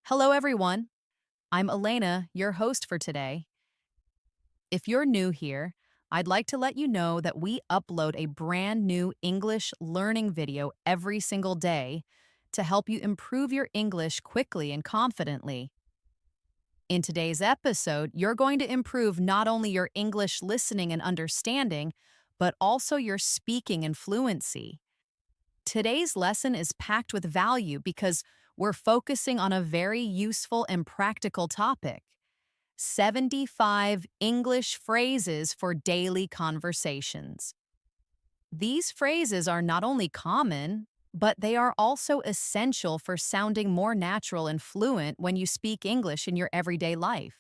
Hello, everyone. I'm Elena, your host for today. If you're new here, I'd like to let you know that we upload a brand new English learning video every single day to help you improve your English quickly and confidently. In today's episode, you're going to improve not only your English listening and understanding, but also your speaking and fluency. Today's lesson is packed with value because we're focusing on a very useful and practical topic: 75 English phrases for daily conversations. These phrases are not only common, but they are also essential for sounding more natural and fluent when you speak English in your everyday life.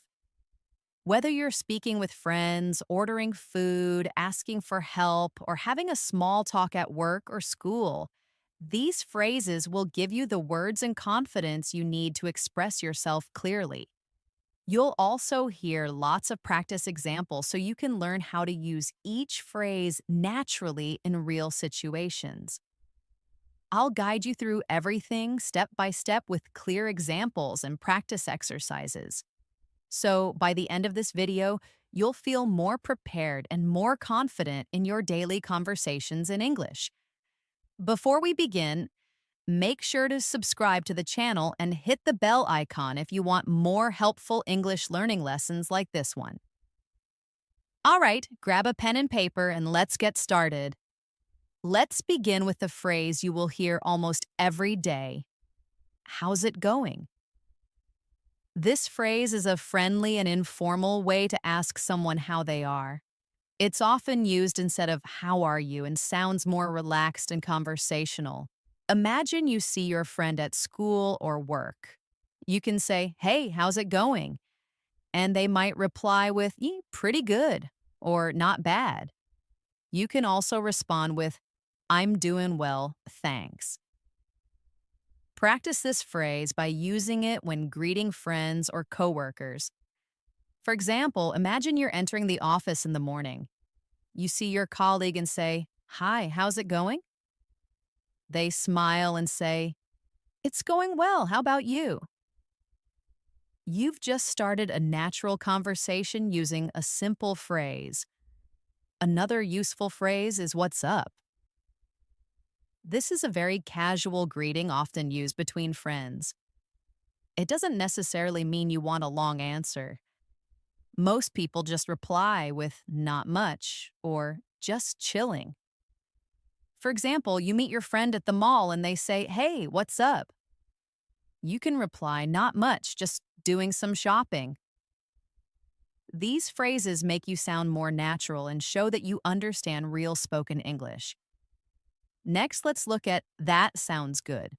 Whether you're speaking with friends, ordering food, asking for help, or having a small talk at work or school, these phrases will give you the words and confidence you need to express yourself clearly. You'll also hear lots of practice examples so you can learn how to use each phrase naturally in real situations. I'll guide you through everything step by step with clear examples and practice exercises. So, by the end of this video, you'll feel more prepared and more confident in your daily conversations in English. Before we begin, make sure to subscribe to the channel and hit the bell icon if you want more helpful English learning lessons like this one. All right, grab a pen and paper and let's get started. Let's begin with the phrase you will hear almost every day. How's it going? This phrase is a friendly and informal way to ask someone how they are. It's often used instead of "how are you" and sounds more relaxed and conversational. Imagine you see your friend at school or work. You can say, "Hey, how's it going?" And they might reply with, "Pretty good," or "not bad." You can also respond with, "I'm doing well, thanks." Practice this phrase by using it when greeting friends or coworkers. For example, imagine you're entering the office in the morning. You see your colleague and say, "Hi, how's it going?" They smile and say, "It's going well, how about you?" You've just started a natural conversation using a simple phrase. Another useful phrase is "what's up?" This is a very casual greeting often used between friends. It doesn't necessarily mean you want a long answer. Most people just reply with "not much" or "just chilling." For example, you meet your friend at the mall and they say, "Hey, what's up?" You can reply, "Not much, just doing some shopping." These phrases make you sound more natural and show that you understand real spoken English. Next, let's look at "that sounds good."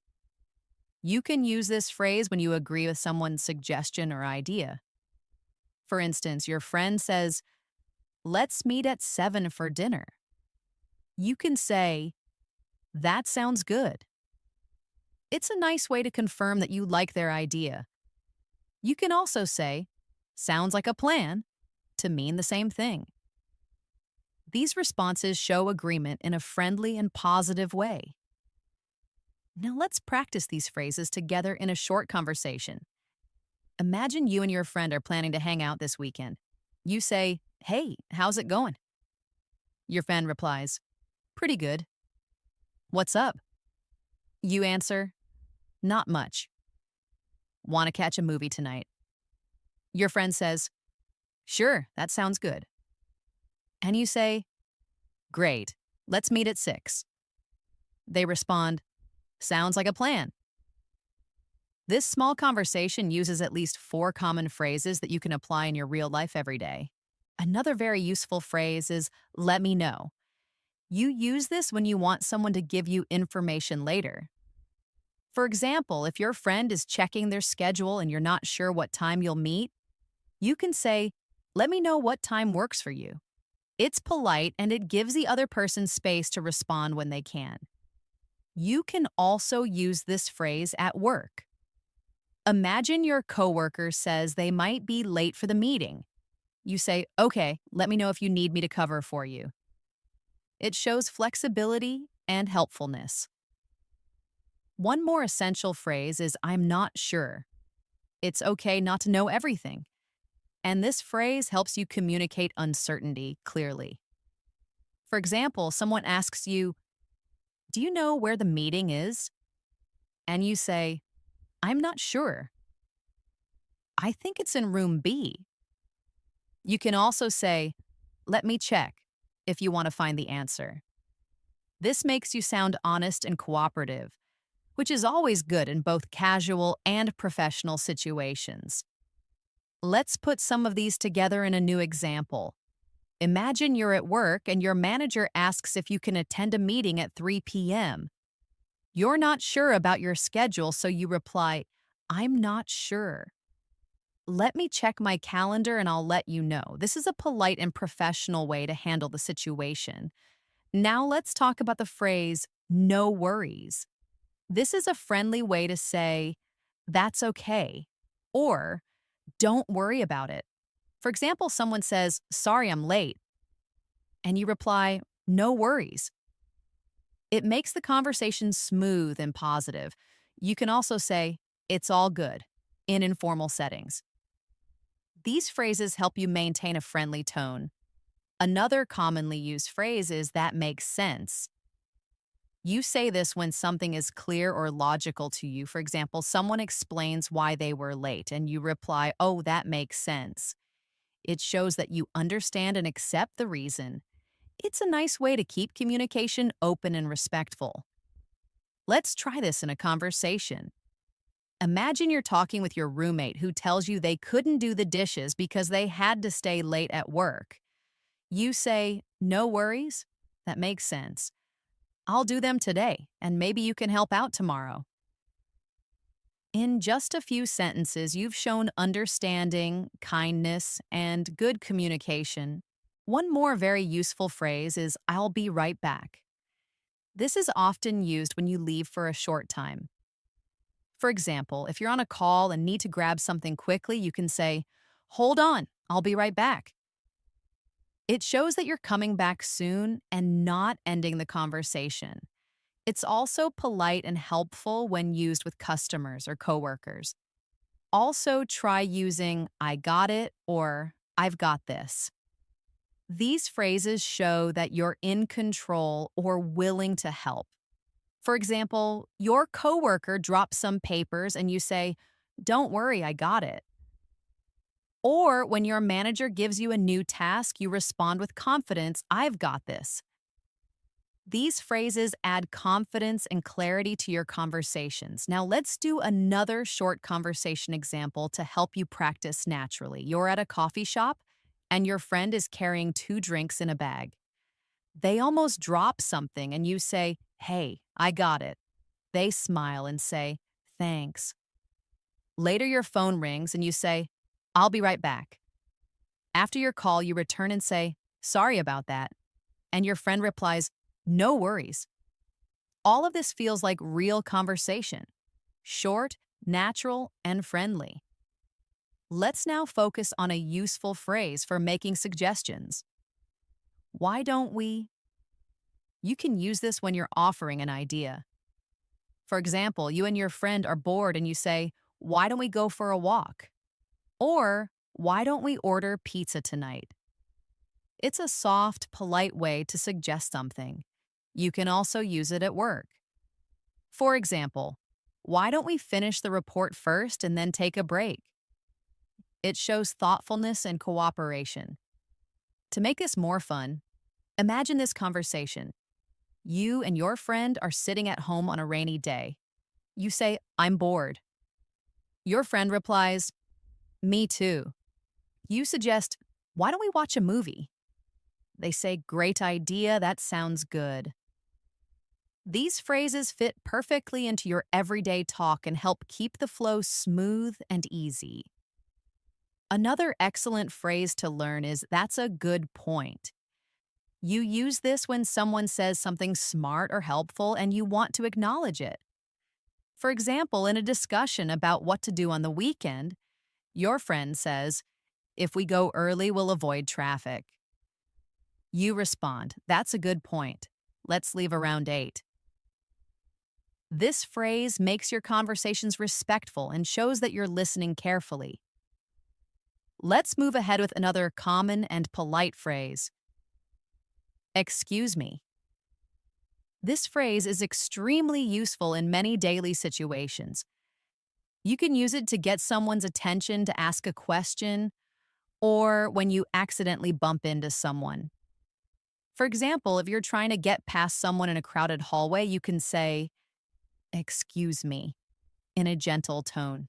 You can use this phrase when you agree with someone's suggestion or idea. For instance, your friend says, "Let's meet at 7 for dinner." You can say, "That sounds good." It's a nice way to confirm that you like their idea. You can also say, "Sounds like a plan," to mean the same thing. These responses show agreement in a friendly and positive way. Now let's practice these phrases together in a short conversation. Imagine you and your friend are planning to hang out this weekend. You say, "Hey, how's it going?" Your friend replies, "Pretty good." "What's up?" You answer, "Not much." "Want to catch a movie tonight?" Your friend says, "Sure, that sounds good." And you say, "Great, let's meet at 6. They respond, "Sounds like a plan." This small conversation uses at least 4 common phrases that you can apply in your real life every day. Another very useful phrase is "let me know." You use this when you want someone to give you information later. For example, if your friend is checking their schedule and you're not sure what time you'll meet, you can say, "Let me know what time works for you." It's polite and it gives the other person space to respond when they can. You can also use this phrase at work. Imagine your coworker says they might be late for the meeting. You say, "Okay, let me know if you need me to cover for you." It shows flexibility and helpfulness. One more essential phrase is "I'm not sure." It's okay not to know everything. And this phrase helps you communicate uncertainty clearly. For example, someone asks you, "Do you know where the meeting is?" And you say, "I'm not sure. I think it's in room B." You can also say, "Let me check," if you want to find the answer. This makes you sound honest and cooperative, which is always good in both casual and professional situations. Let's put some of these together in a new example. Imagine you're at work and your manager asks if you can attend a meeting at 3 p.m. You're not sure about your schedule, so you reply, "I'm not sure. Let me check my calendar and I'll let you know." This is a polite and professional way to handle the situation. Now let's talk about the phrase, "no worries." This is a friendly way to say, "That's okay," or "don't worry about it." For example, someone says, "Sorry, I'm late," and you reply, "No worries." It makes the conversation smooth and positive. You can also say, "It's all good," in informal settings. These phrases help you maintain a friendly tone. Another commonly used phrase is "that makes sense." You say this when something is clear or logical to you. For example, someone explains why they were late, and you reply, "Oh, that makes sense." It shows that you understand and accept the reason. It's a nice way to keep communication open and respectful. Let's try this in a conversation. Imagine you're talking with your roommate who tells you they couldn't do the dishes because they had to stay late at work. You say, "No worries. That makes sense. I'll do them today, and maybe you can help out tomorrow." In just a few sentences, you've shown understanding, kindness, and good communication. One more very useful phrase is "I'll be right back." This is often used when you leave for a short time. For example, if you're on a call and need to grab something quickly, you can say, "Hold on, I'll be right back." It shows that you're coming back soon and not ending the conversation. It's also polite and helpful when used with customers or coworkers. Also, try using "I got it" or "I've got this." These phrases show that you're in control or willing to help. For example, your coworker drops some papers and you say, "Don't worry, I got it." Or when your manager gives you a new task, you respond with confidence, "I've got this." These phrases add confidence and clarity to your conversations. Now, let's do another short conversation example to help you practice naturally. You're at a coffee shop, and your friend is carrying 2 drinks in a bag. They almost drop something, and you say, "Hey, I got it." They smile and say, "Thanks." Later, your phone rings, and you say, "I'll be right back." After your call, you return and say, "Sorry about that." And your friend replies, "No worries." All of this feels like real conversation, short, natural, and friendly. Let's now focus on a useful phrase for making suggestions. "Why don't we?" You can use this when you're offering an idea. For example, you and your friend are bored and you say, "Why don't we go for a walk?" Or, "Why don't we order pizza tonight?" It's a soft, polite way to suggest something. You can also use it at work. For example, "Why don't we finish the report first and then take a break?" It shows thoughtfulness and cooperation. To make this more fun, imagine this conversation. You and your friend are sitting at home on a rainy day. You say, "I'm bored." Your friend replies, "Me too." You suggest, "Why don't we watch a movie?" They say, "Great idea, that sounds good." These phrases fit perfectly into your everyday talk and help keep the flow smooth and easy. Another excellent phrase to learn is "that's a good point." You use this when someone says something smart or helpful and you want to acknowledge it. For example, in a discussion about what to do on the weekend, your friend says, "If we go early, we'll avoid traffic." You respond, "That's a good point. Let's leave around 8." This phrase makes your conversations respectful and shows that you're listening carefully. Let's move ahead with another common and polite phrase. Excuse me. This phrase is extremely useful in many daily situations. You can use it to get someone's attention to ask a question or when you accidentally bump into someone. For example, if you're trying to get past someone in a crowded hallway, you can say, "Excuse me," in a gentle tone.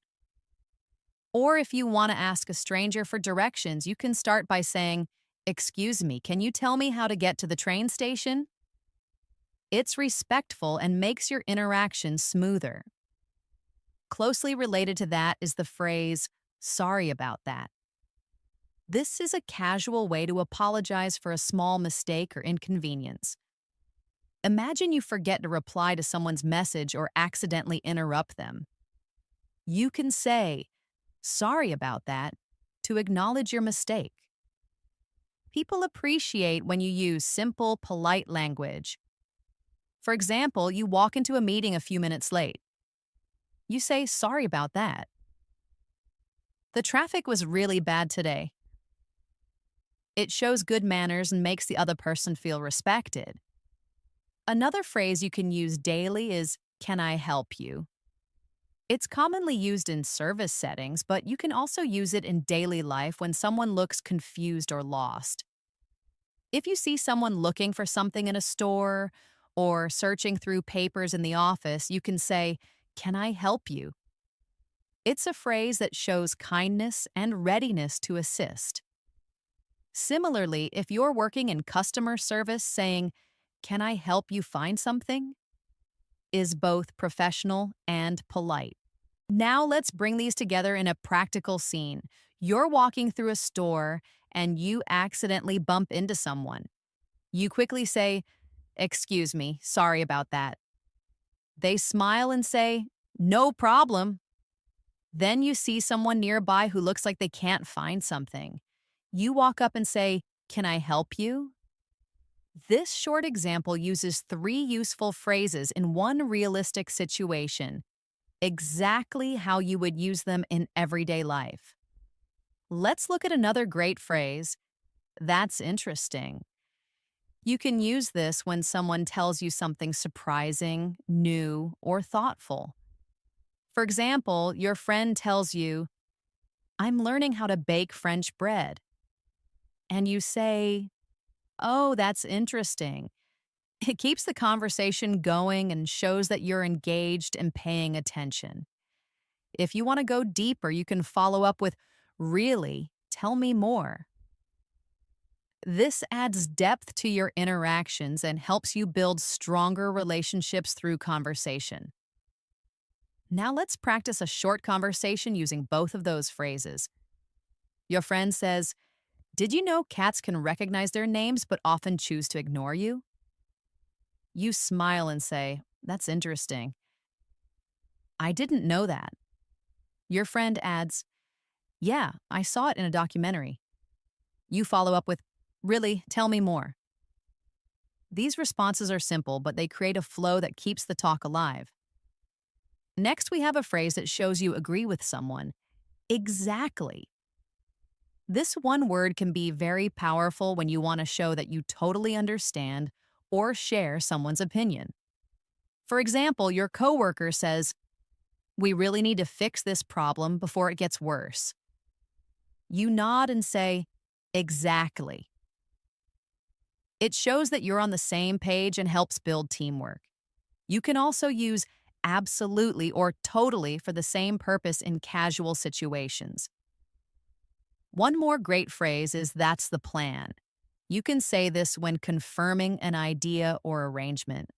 Or if you want to ask a stranger for directions, you can start by saying, "Excuse me, can you tell me how to get to the train station?" It's respectful and makes your interaction smoother. Closely related to that is the phrase, "Sorry about that." This is a casual way to apologize for a small mistake or inconvenience. Imagine you forget to reply to someone's message or accidentally interrupt them. You can say, "Sorry about that," to acknowledge your mistake. People appreciate when you use simple, polite language. For example, you walk into a meeting a few minutes late. You say, "Sorry about that." "The traffic was really bad today." It shows good manners and makes the other person feel respected. Another phrase you can use daily is, "Can I help you?" It's commonly used in service settings, but you can also use it in daily life when someone looks confused or lost. If you see someone looking for something in a store or searching through papers in the office, you can say, "Can I help you?" It's a phrase that shows kindness and readiness to assist. Similarly, if you're working in customer service, saying, "Can I help you find something?" is both professional and polite. Now let's bring these together in a practical scene. You're walking through a store and you accidentally bump into someone. You quickly say, "Excuse me, sorry about that." They smile and say, "No problem." Then you see someone nearby who looks like they can't find something. You walk up and say, "Can I help you?" This short example uses three useful phrases in one realistic situation, exactly how you would use them in everyday life. Let's look at another great phrase. "That's interesting." You can use this when someone tells you something surprising, new, or thoughtful. For example, your friend tells you, "I'm learning how to bake French bread." And you say, "Oh, that's interesting." It keeps the conversation going and shows that you're engaged and paying attention. If you want to go deeper, you can follow up with, "Really? Tell me more." This adds depth to your interactions and helps you build stronger relationships through conversation. Now let's practice a short conversation using both of those phrases. Your friend says, "Did you know cats can recognize their names but often choose to ignore you?" You smile and say, "That's interesting." "I didn't know that." Your friend adds, "Yeah, I saw it in a documentary." You follow up with, "Really? Tell me more." These responses are simple, but they create a flow that keeps the talk alive. Next, we have a phrase that shows you agree with someone. Exactly. This one word can be very powerful when you want to show that you totally understand or share someone's opinion. For example, your coworker says, "We really need to fix this problem before it gets worse." You nod and say, "Exactly." It shows that you're on the same page and helps build teamwork. You can also use absolutely or totally for the same purpose in casual situations. One more great phrase is "that's the plan." You can say this when confirming an idea or arrangement.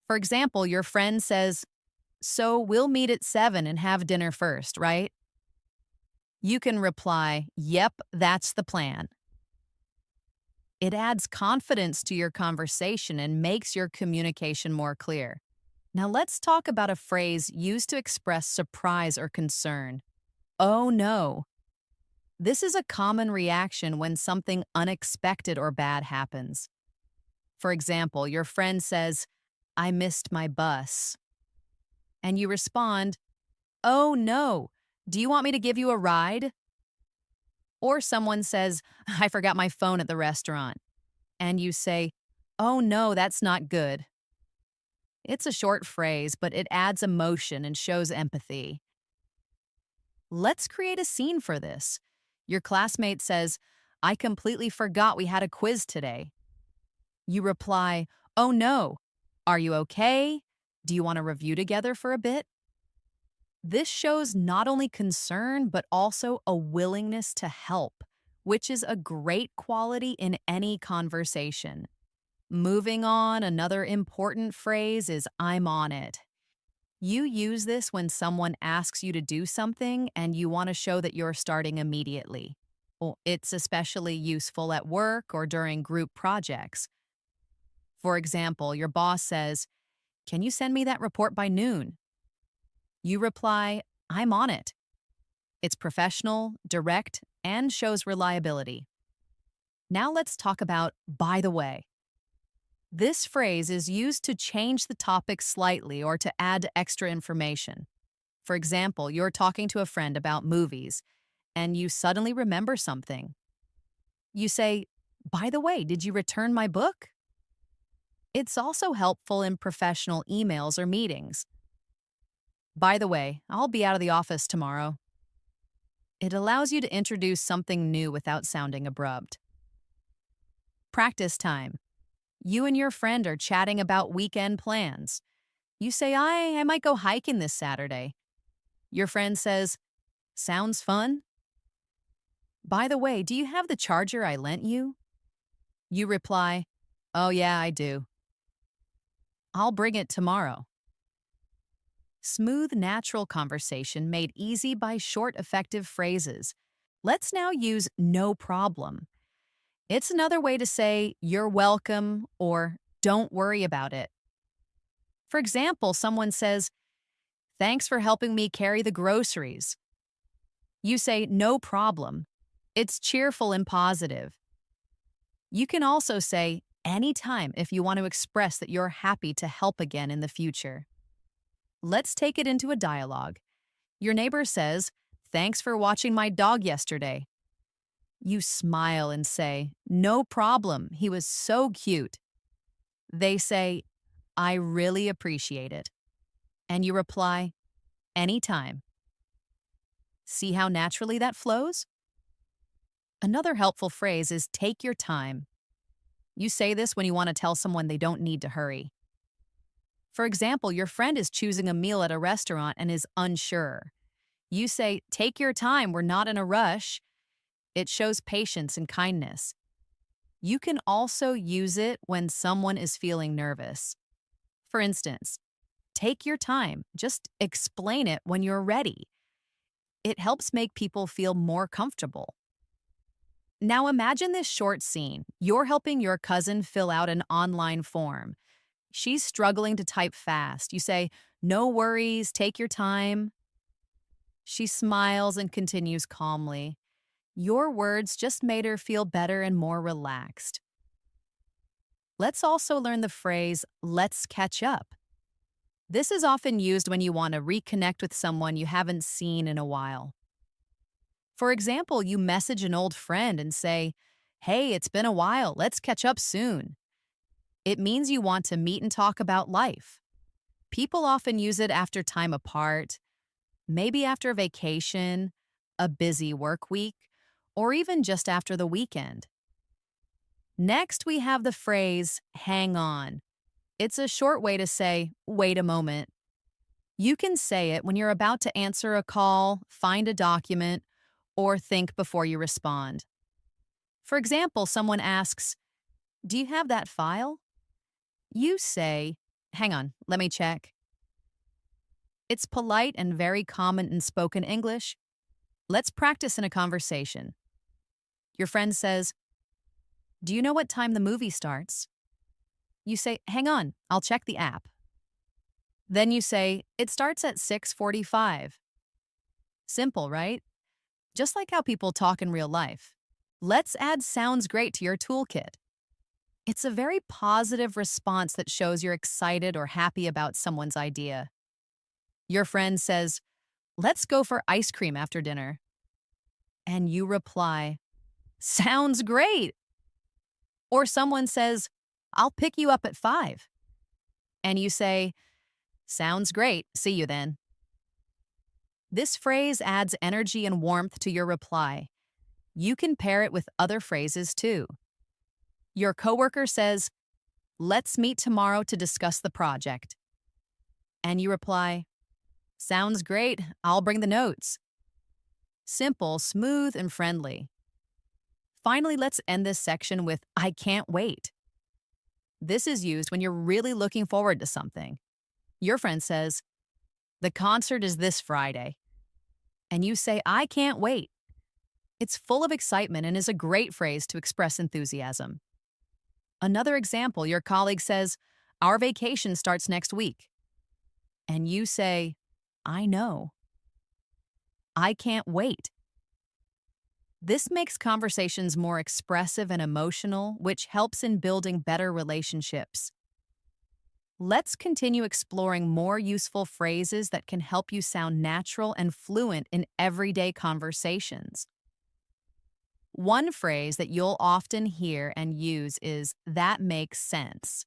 For example, your friend says, "So we'll meet at 7 and have dinner first, right?" You can reply, "Yep, that's the plan." It adds confidence to your conversation and makes your communication more clear. Now let's talk about a phrase used to express surprise or concern. "Oh no." This is a common reaction when something unexpected or bad happens. For example, your friend says, "I missed my bus." and you respond, "Oh no, do you want me to give you a ride?" Or someone says, "I forgot my phone at the restaurant," and you say, "Oh no, that's not good." It's a short phrase, but it adds emotion and shows empathy. Let's create a scene for this. Your classmate says, "I completely forgot we had a quiz today." You reply, "Oh no, are you okay? Do you want to review together for a bit?" This shows not only concern, but also a willingness to help, which is a great quality in any conversation. Moving on, another important phrase is "I'm on it." You use this when someone asks you to do something and you want to show that you're starting immediately. Well, it's especially useful at work or during group projects. For example, your boss says, "Can you send me that report by noon?" You reply, "I'm on it." It's professional, direct, and shows reliability. Now let's talk about "by the way." This phrase is used to change the topic slightly or to add extra information. For example, you're talking to a friend about movies and you suddenly remember something. You say, "By the way, did you return my book?" It's also helpful in professional emails or meetings. "By the way, I'll be out of the office tomorrow." It allows you to introduce something new without sounding abrupt. Practice time. You and your friend are chatting about weekend plans. You say, I might go hiking this Saturday." Your friend says, "Sounds fun." "By the way, do you have the charger I lent you?" You reply, "Oh, yeah, I do. I'll bring it tomorrow." Smooth, natural conversation made easy by short, effective phrases. Let's now use "no problem." It's another way to say "you're welcome" or "don't worry about it." For example, someone says, "Thanks for helping me carry the groceries." You say "no problem." It's cheerful and positive. You can also say "anytime" if you want to express that you're happy to help again in the future. Let's take it into a dialogue. Your neighbor says, "Thanks for watching my dog yesterday." You smile and say, "No problem, he was so cute." They say, "I really appreciate it." And you reply, "Anytime." See how naturally that flows? Another helpful phrase is "take your time." You say this when you want to tell someone they don't need to hurry. For example, your friend is choosing a meal at a restaurant and is unsure. You say, "Take your time, we're not in a rush." It shows patience and kindness. You can also use it when someone is feeling nervous. For instance, "Take your time, just explain it when you're ready." It helps make people feel more comfortable. Now imagine this short scene. You're helping your cousin fill out an online form. She's struggling to type fast. You say, "No worries, take your time." She smiles and continues calmly. Your words just made her feel better and more relaxed. Let's also learn the phrase, "let's catch up." This is often used when you want to reconnect with someone you haven't seen in a while. For example, you message an old friend and say, "Hey, it's been a while, let's catch up soon." It means you want to meet and talk about life. People often use it after time apart, maybe after a vacation, a busy work week, or even just after the weekend. Next, we have the phrase, "hang on." It's a short way to say, "wait a moment." You can say it when you're about to answer a call, find a document, or think before you respond. For example, someone asks, "Do you have that file?" You say, "Hang on, let me check." It's polite and very common in spoken English. Let's practice in a conversation. Your friend says, "Do you know what time the movie starts?" You say, "Hang on, I'll check the app." Then you say, "It starts at 6:45." Simple, right? Just like how people talk in real life. Let's add "sounds great" to your toolkit. It's a very positive response that shows you're excited or happy about someone's idea. Your friend says, let's go for ice cream after dinner. And you reply, sounds great. Or someone says, I'll pick you up at 5. And you say, sounds great. See you then. This phrase adds energy and warmth to your reply. You can pair it with other phrases too. Your coworker says, let's meet tomorrow to discuss the project. And you reply, sounds great. I'll bring the notes. Simple, smooth, and friendly. Finally, let's end this section with I can't wait. This is used when you're really looking forward to something. Your friend says, the concert is this Friday. And you say, I can't wait. It's full of excitement and is a great phrase to express enthusiasm. Another example, your colleague says, our vacation starts next week. And you say, I know. I can't wait. This makes conversations more expressive and emotional, which helps in building better relationships. Let's continue exploring more useful phrases that can help you sound natural and fluent in everyday conversations. One phrase that you'll often hear and use is, that makes sense.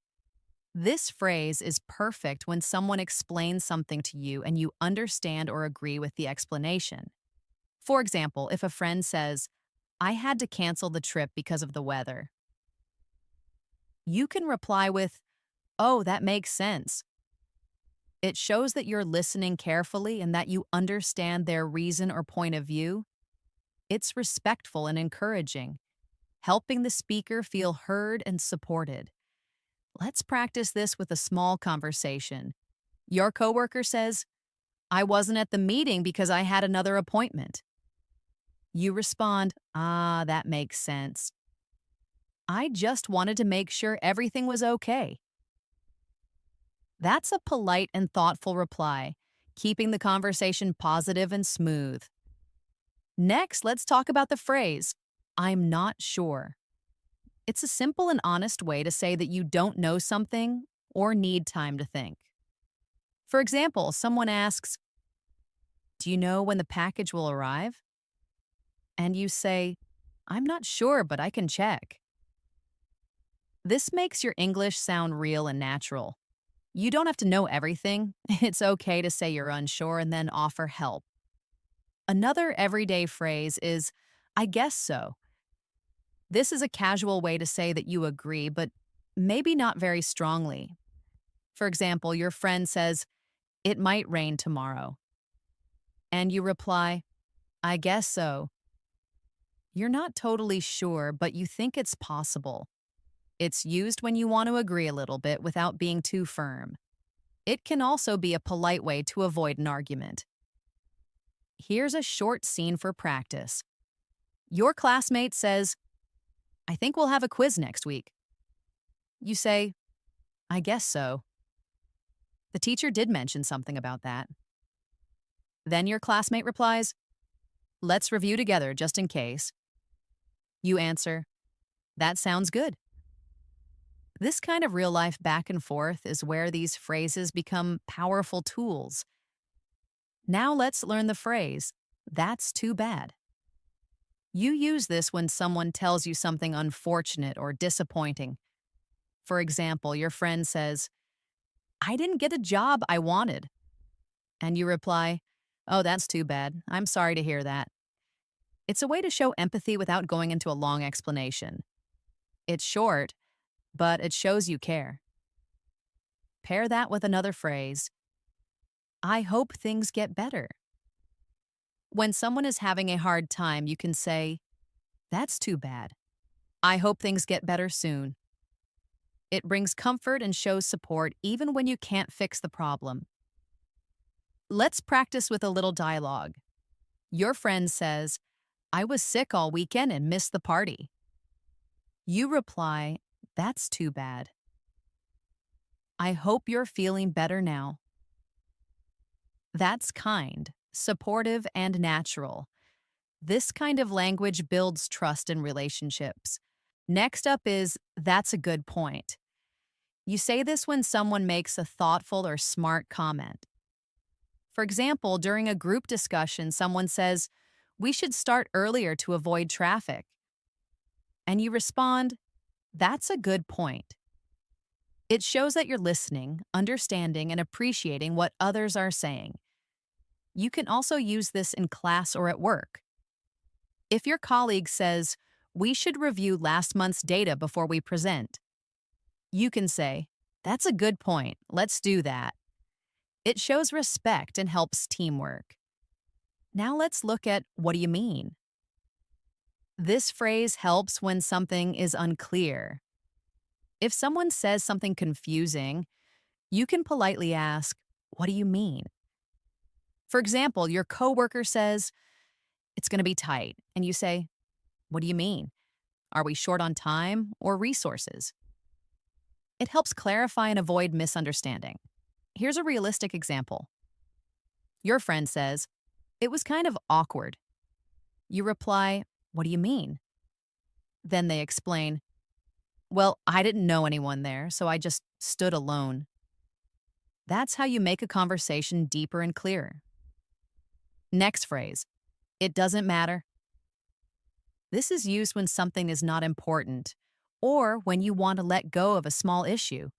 This phrase is perfect when someone explains something to you and you understand or agree with the explanation. For example, if a friend says, I had to cancel the trip because of the weather, you can reply with, oh, that makes sense. It shows that you're listening carefully and that you understand their reason or point of view. It's respectful and encouraging, helping the speaker feel heard and supported. Let's practice this with a small conversation. Your coworker says, I wasn't at the meeting because I had another appointment. You respond, that makes sense. I just wanted to make sure everything was okay. That's a polite and thoughtful reply, keeping the conversation positive and smooth. Next, let's talk about the phrase, I'm not sure. It's a simple and honest way to say that you don't know something or need time to think. For example, someone asks, do you know when the package will arrive? And you say, I'm not sure, but I can check. This makes your English sound real and natural. You don't have to know everything. It's okay to say you're unsure and then offer help. Another everyday phrase is, I guess so. This is a casual way to say that you agree, but maybe not very strongly. For example, your friend says, it might rain tomorrow. And you reply, I guess so. You're not totally sure, but you think it's possible. It's used when you want to agree a little bit without being too firm. It can also be a polite way to avoid an argument. Here's a short scene for practice. Your classmate says, I think we'll have a quiz next week. You say, I guess so. The teacher did mention something about that. Then your classmate replies, let's review together just in case. You answer, that sounds good. This kind of real-life back and forth is where these phrases become powerful tools. Now let's learn the phrase, that's too bad. You use this when someone tells you something unfortunate or disappointing. For example, your friend says, I didn't get a job I wanted. And you reply, oh, that's too bad. I'm sorry to hear that. It's a way to show empathy without going into a long explanation. It's short, but it shows you care. Pair that with another phrase, I hope things get better. When someone is having a hard time, you can say, that's too bad. I hope things get better soon. It brings comfort and shows support even when you can't fix the problem. Let's practice with a little dialogue. Your friend says, I was sick all weekend and missed the party. You reply, that's too bad. I hope you're feeling better now. That's kind, supportive, and natural. This kind of language builds trust in relationships. Next up is, that's a good point. You say this when someone makes a thoughtful or smart comment. For example, during a group discussion, someone says, "We should start earlier to avoid traffic." And you respond, "That's a good point." It shows that you're listening, understanding, and appreciating what others are saying. You can also use this in class or at work. If your colleague says, "We should review last month's data before we present," you can say, "That's a good point. Let's do that." It shows respect and helps teamwork. Now let's look at "what do you mean?" This phrase helps when something is unclear. If someone says something confusing, you can politely ask, "What do you mean?" For example, your coworker says, "It's going to be tight," and you say, "What do you mean? Are we short on time or resources?" It helps clarify and avoid misunderstanding. Here's a realistic example. Your friend says, "It was kind of awkward." You reply, "What do you mean?" Then they explain, "Well, I didn't know anyone there, so I just stood alone." That's how you make a conversation deeper and clearer. Next phrase, "It doesn't matter." This is used when something is not important or when you want to let go of a small issue.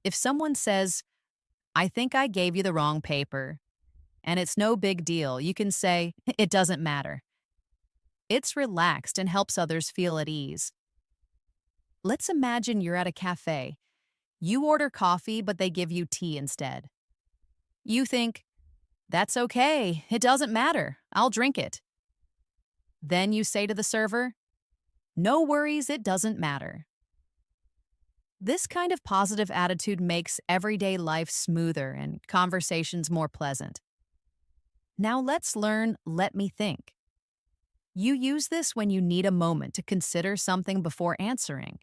If someone says, "I think I gave you the wrong paper," and it's no big deal, you can say, "It doesn't matter." It's relaxed and helps others feel at ease. Let's imagine you're at a cafe. You order coffee, but they give you tea instead. You think, "That's okay. It doesn't matter. I'll drink it." Then you say to the server, "No worries, it doesn't matter." This kind of positive attitude makes everyday life smoother and conversations more pleasant. Now let's learn "let me think." You use this when you need a moment to consider something before answering.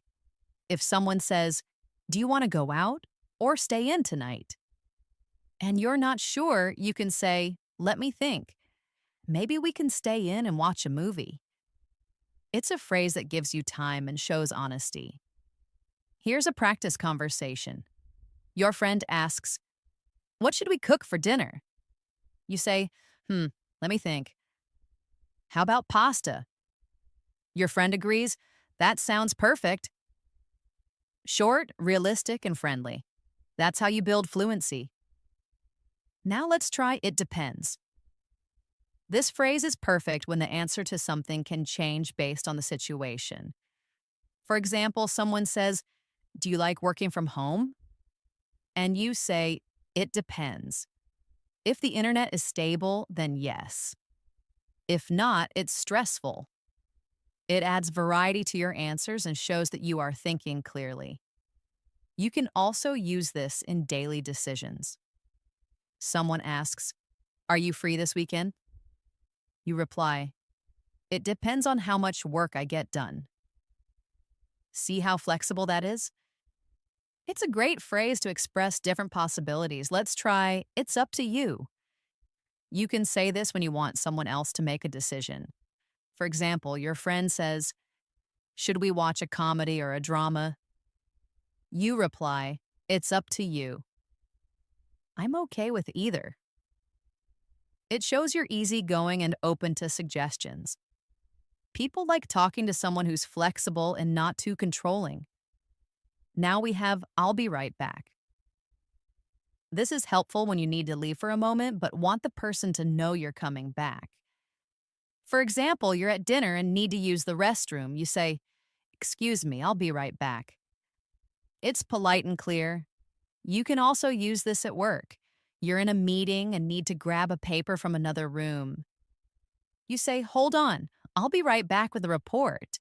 If someone says, "Do you want to go out or stay in tonight?" and you're not sure, you can say, "Let me think. Maybe we can stay in and watch a movie." It's a phrase that gives you time and shows honesty. Here's a practice conversation. Your friend asks, "What should we cook for dinner?" You say, let me think. How about pasta?" Your friend agrees, "That sounds perfect." Short, realistic, and friendly. That's how you build fluency. Now let's try "it depends." This phrase is perfect when the answer to something can change based on the situation. For example, someone says, "Do you like working from home?" And you say, "It depends." If the internet is stable, then yes. If not, it's stressful. It adds variety to your answers and shows that you are thinking clearly. You can also use this in daily decisions. Someone asks, "Are you free this weekend?" You reply, "It depends on how much work I get done." See how flexible that is? It's a great phrase to express different possibilities. Let's try "it's up to you." You can say this when you want someone else to make a decision. For example, your friend says, "Should we watch a comedy or a drama?" You reply, "It's up to you." I'm okay with either. It shows you're easygoing and open to suggestions. People like talking to someone who's flexible and not too controlling. Now we have "I'll be right back." This is helpful when you need to leave for a moment but want the person to know you're coming back. For example, you're at dinner and need to use the restroom. You say, "Excuse me, I'll be right back." It's polite and clear. You can also use this at work. You're in a meeting and need to grab a paper from another room. You say, "Hold on, I'll be right back with the report."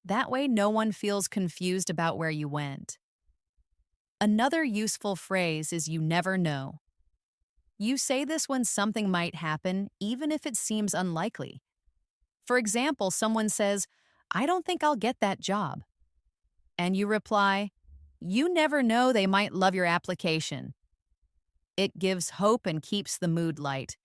That way, no one feels confused about where you went. Another useful phrase is "you never know." You say this when something might happen, even if it seems unlikely. For example, someone says, "I don't think I'll get that job." And you reply, "You never know, they might love your application." It gives hope and keeps the mood light.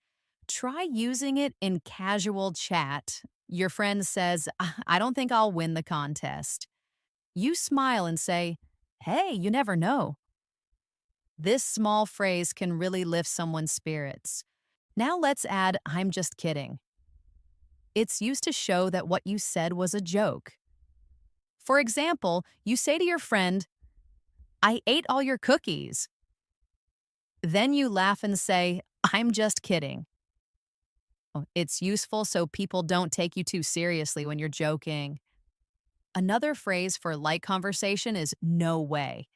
Try using it in casual chat. Your friend says, "I don't think I'll win the contest." You smile and say, "Hey, you never know." This small phrase can really lift someone's spirits. Now let's add, I'm just kidding. It's used to show that what you said was a joke. For example, you say to your friend, I ate all your cookies. Then you laugh and say, I'm just kidding. It's useful so people don't take you too seriously when you're joking. Another phrase for light conversation is no way.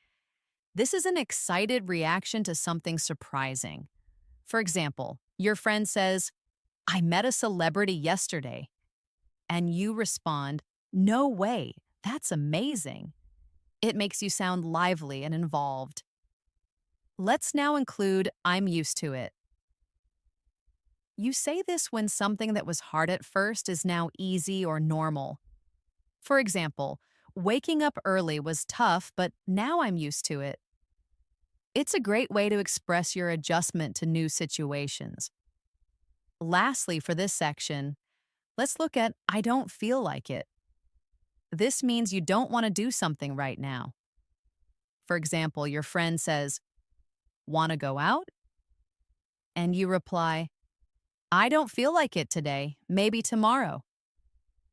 This is an excited reaction to something surprising. For example, your friend says, I met a celebrity yesterday. And you respond, no way, that's amazing. It makes you sound lively and involved. Let's now include, I'm used to it. You say this when something that was hard at first is now easy or normal. For example, waking up early was tough, but now I'm used to it. It's a great way to express your adjustment to new situations. Lastly, for this section, let's look at I don't feel like it. This means you don't want to do something right now. For example, your friend says, want to go out? And you reply, I don't feel like it today, maybe tomorrow.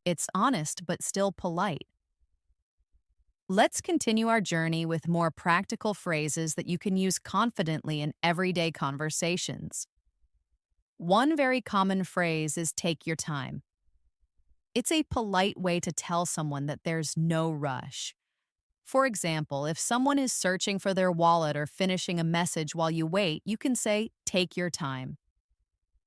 It's honest but still polite. Let's continue our journey with more practical phrases that you can use confidently in everyday conversations. One very common phrase is take your time. It's a polite way to tell someone that there's no rush. For example, if someone is searching for their wallet or finishing a message while you wait, you can say, take your time.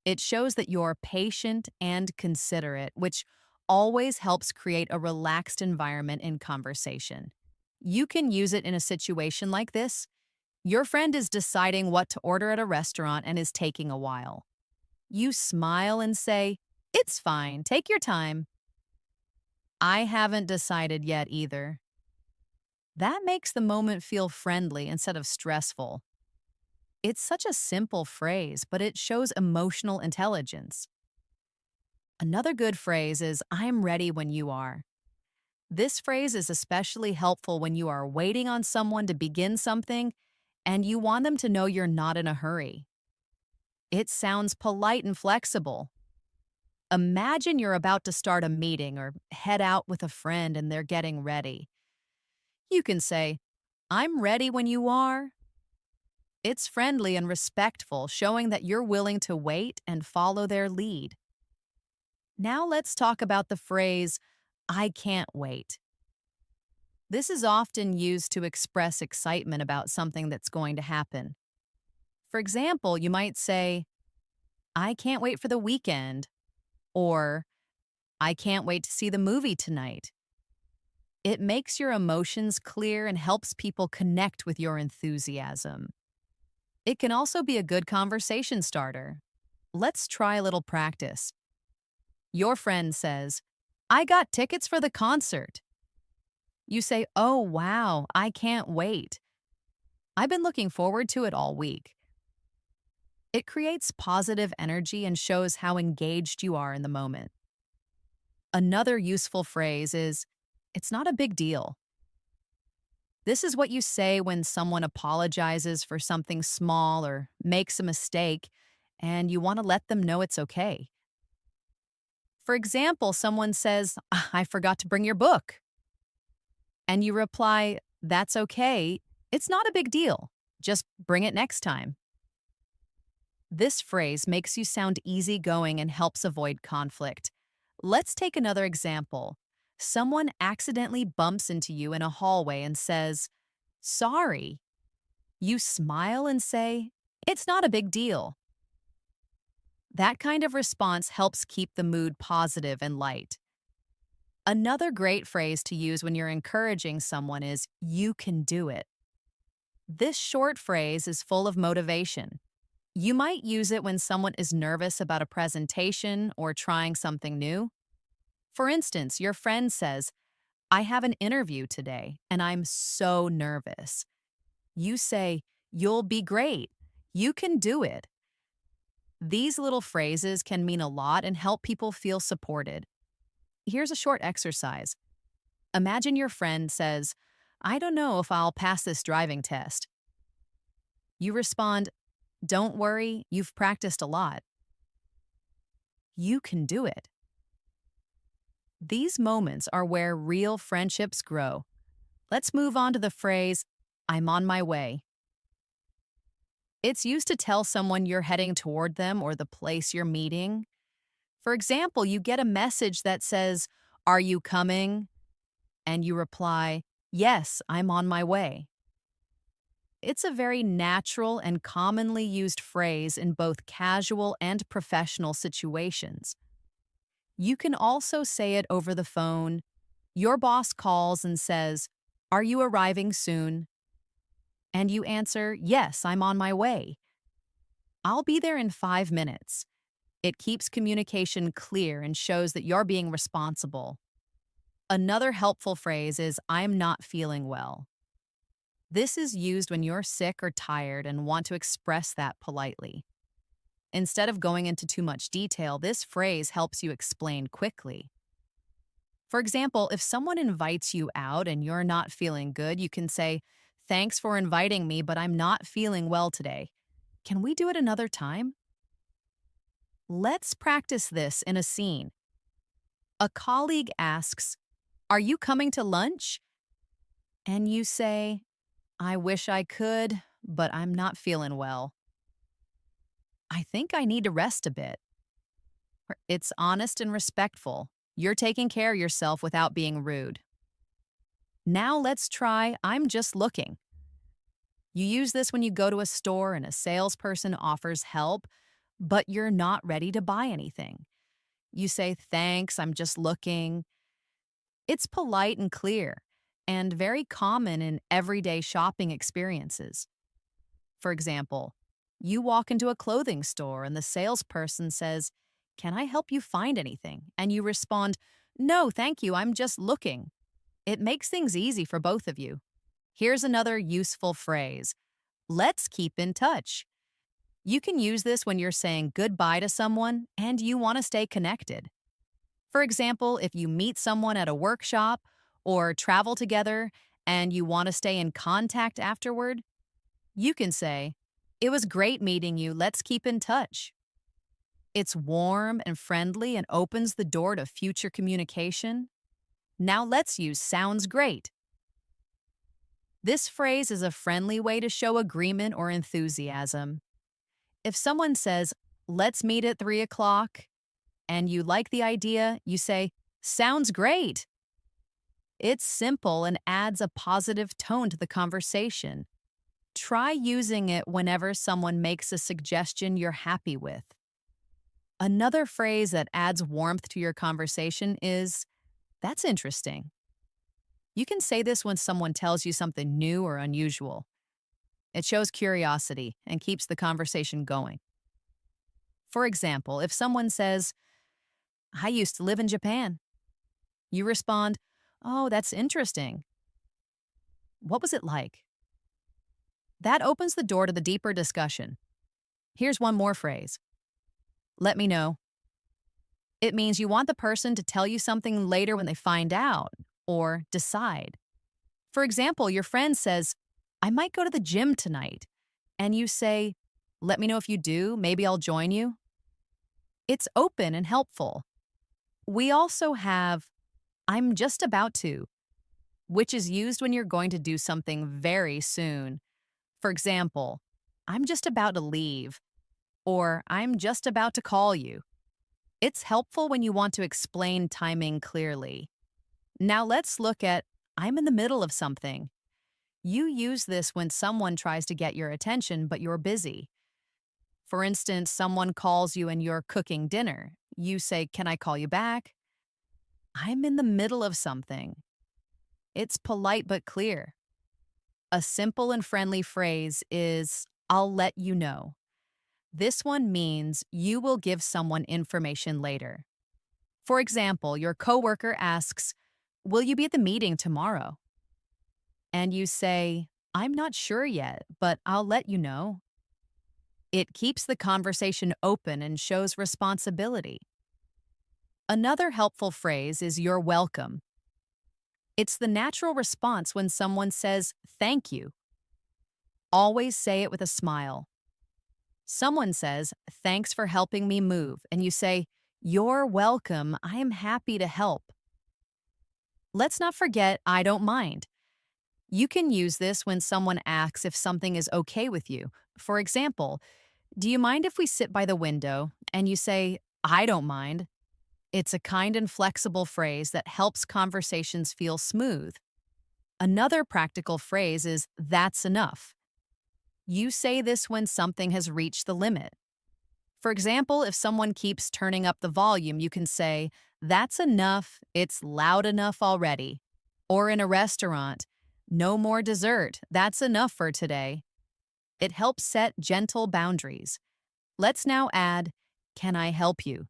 It shows that you're patient and considerate, which always helps create a relaxed environment in conversation. You can use it in a situation like this. Your friend is deciding what to order at a restaurant and is taking a while. You smile and say, it's fine, take your time. I haven't decided yet either. That makes the moment feel friendly instead of stressful. It's such a simple phrase, but it shows emotional intelligence. Another good phrase is, I'm ready when you are. This phrase is especially helpful when you are waiting on someone to begin something and you want them to know you're not in a hurry. It sounds polite and flexible. Imagine you're about to start a meeting or head out with a friend and they're getting ready. You can say, I'm ready when you are. It's friendly and respectful, showing that you're willing to wait and follow their lead. Now let's talk about the phrase, I can't wait. This is often used to express excitement about something that's going to happen. For example, you might say, I can't wait for the weekend, or I can't wait to see the movie tonight. It makes your emotions clear and helps people connect with your enthusiasm. It can also be a good conversation starter. Let's try a little practice. Your friend says, I got tickets for the concert. You say, oh, wow, I can't wait. I've been looking forward to it all week. It creates positive energy and shows how engaged you are in the moment. Another useful phrase is, it's not a big deal. This is what you say when someone apologizes for something small or makes a mistake, and you want to let them know it's okay. For example, someone says, I forgot to bring your book. And you reply, that's okay. It's not a big deal. Just bring it next time. This phrase makes you sound easygoing and helps avoid conflict. Let's take another example. Someone accidentally bumps into you in a hallway and says, sorry. You smile and say, it's not a big deal. That kind of response helps keep the mood positive and light. Another great phrase to use when you're encouraging someone is, you can do it. This short phrase is full of motivation. You might use it when someone is nervous about a presentation or trying something new. For instance, your friend says, I have an interview today and I'm so nervous. You say, you'll be great. You can do it. These little phrases can mean a lot and help people feel supported. Here's a short exercise. Imagine your friend says, I don't know if I'll pass this driving test. You respond, "Don't worry, you've practiced a lot. You can do it." These moments are where real friendships grow. Let's move on to the phrase, "I'm on my way." It's used to tell someone you're heading toward them or the place you're meeting. For example, you get a message that says, "Are you coming?" And you reply, "Yes, I'm on my way." It's a very natural and commonly used phrase in both casual and professional situations. You can also say it over the phone. Your boss calls and says, "Are you arriving soon?" And you answer, "Yes, I'm on my way. I'll be there in 5 minutes." It keeps communication clear and shows that you're being responsible. Another helpful phrase is, "I'm not feeling well." This is used when you're sick or tired and want to express that politely. Instead of going into too much detail, this phrase helps you explain quickly. For example, if someone invites you out and you're not feeling good, you can say, "Thanks for inviting me, but I'm not feeling well today. Can we do it another time?" Let's practice this in a scene. A colleague asks, "Are you coming to lunch?" And you say, "I wish I could, but I'm not feeling well. I think I need to rest a bit." It's honest and respectful. You're taking care of yourself without being rude. Now let's try, "I'm just looking." You use this when you go to a store and a salesperson offers help, but you're not ready to buy anything. You say, "Thanks, I'm just looking." It's polite and clear, and very common in everyday shopping experiences. For example, you walk into a clothing store and the salesperson says, "Can I help you find anything?" And you respond, "No, thank you, I'm just looking." It makes things easy for both of you. Here's another useful phrase. Let's keep in touch. You can use this when you're saying goodbye to someone and you want to stay connected. For example, if you meet someone at a workshop or travel together and you want to stay in contact afterward, you can say, "It was great meeting you. Let's keep in touch." It's warm and friendly and opens the door to future communication. Now let's use "sounds great." This phrase is a friendly way to show agreement or enthusiasm. If someone says, "Let's meet at 3 o'clock," and you like the idea, you say, "Sounds great." It's simple and adds a positive tone to the conversation. Try using it whenever someone makes a suggestion you're happy with. Another phrase that adds warmth to your conversation is, "That's interesting." You can say this when someone tells you something new or unusual. It shows curiosity and keeps the conversation going. For example, if someone says, "I used to live in Japan," you respond, "Oh, that's interesting. What was it like?" That opens the door to the deeper discussion. Here's one more phrase. "Let me know." It means you want the person to tell you something later when they find out or decide. For example, your friend says, "I might go to the gym tonight." And you say, "Let me know if you do. Maybe I'll join you." It's open and helpful. We also have, "I'm just about to," which is used when you're going to do something very soon. For example, "I'm just about to leave," or "I'm just about to call you." It's helpful when you want to explain timing clearly. Now let's look at, "I'm in the middle of something." You use this when someone tries to get your attention, but you're busy. For instance, someone calls you and you're cooking dinner. You say, "Can I call you back?" "I'm in the middle of something." It's polite but clear. A simple and friendly phrase is, "I'll let you know." This one means you will give someone information later. For example, your coworker asks, "Will you be at the meeting tomorrow?" And you say, "I'm not sure yet, but I'll let you know." It keeps the conversation open and shows responsibility. Another helpful phrase is "you're welcome." It's the natural response when someone says "thank you." Always say it with a smile. Someone says, "Thanks for helping me move," and you say, "You're welcome. I am happy to help." Let's not forget, "I don't mind." You can use this when someone asks if something is okay with you. For example, "Do you mind if we sit by the window?" And you say, "I don't mind." It's a kind and flexible phrase that helps conversations feel smooth. Another practical phrase is, "That's enough." You say this when something has reached the limit. For example, if someone keeps turning up the volume, you can say, "That's enough, it's loud enough already." Or in a restaurant, "No more dessert, that's enough for today." It helps set gentle boundaries. Let's now add, "Can I help you?"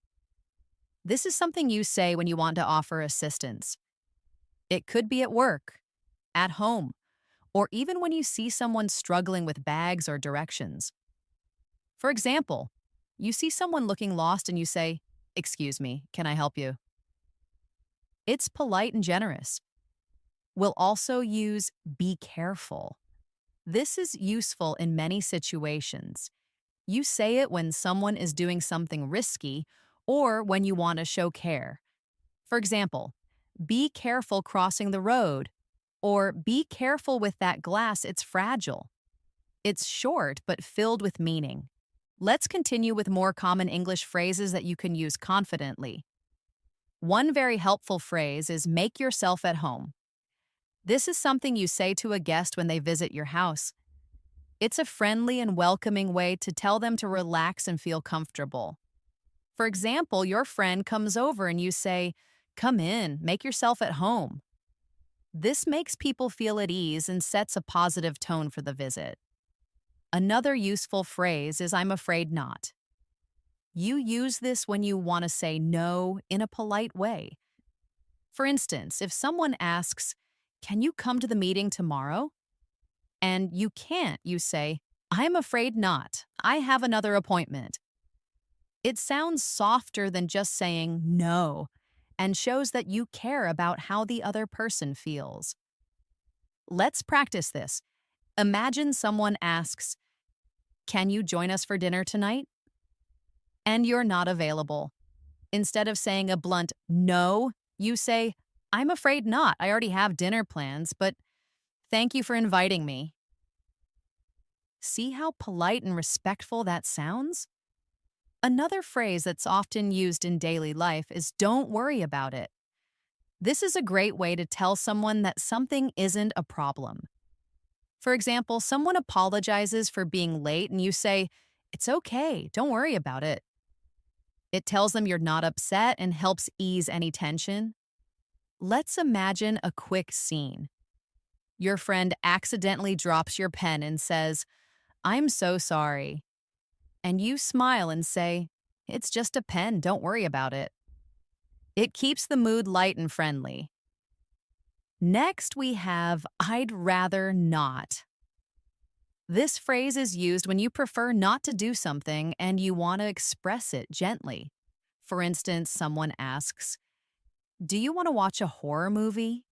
This is something you say when you want to offer assistance. It could be at work, at home, or even when you see someone struggling with bags or directions. For example, you see someone looking lost and you say, "Excuse me, can I help you?" It's polite and generous. We'll also use "be careful." This is useful in many situations. You say it when someone is doing something risky or when you want to show care. For example, "Be careful crossing the road," or "Be careful with that glass, it's fragile." It's short but filled with meaning. Let's continue with more common English phrases that you can use confidently. One very helpful phrase is "make yourself at home." This is something you say to a guest when they visit your house. It's a friendly and welcoming way to tell them to relax and feel comfortable. For example, your friend comes over and you say, "Come in, make yourself at home." This makes people feel at ease and sets a positive tone for the visit. Another useful phrase is "I'm afraid not." You use this when you want to say no in a polite way. For instance, if someone asks, "Can you come to the meeting tomorrow?" and you can't, you say, "I'm afraid not. I have another appointment." It sounds softer than just saying no and shows that you care about how the other person feels. Let's practice this. Imagine someone asks, "Can you join us for dinner tonight?" and you're not available. Instead of saying a blunt no, you say, "I'm afraid not. I already have dinner plans, but thank you for inviting me." See how polite and respectful that sounds? Another phrase that's often used in daily life is "don't worry about it." This is a great way to tell someone that something isn't a problem. For example, someone apologizes for being late and you say, "It's okay, don't worry about it." It tells them you're not upset and helps ease any tension. Let's imagine a quick scene. Your friend accidentally drops your pen and says, "I'm so sorry." And you smile and say, "It's just a pen, don't worry about it." It keeps the mood light and friendly. Next, we have "I'd rather not." This phrase is used when you prefer not to do something and you want to express it gently. For instance, someone asks, "Do you want to watch a horror movie?"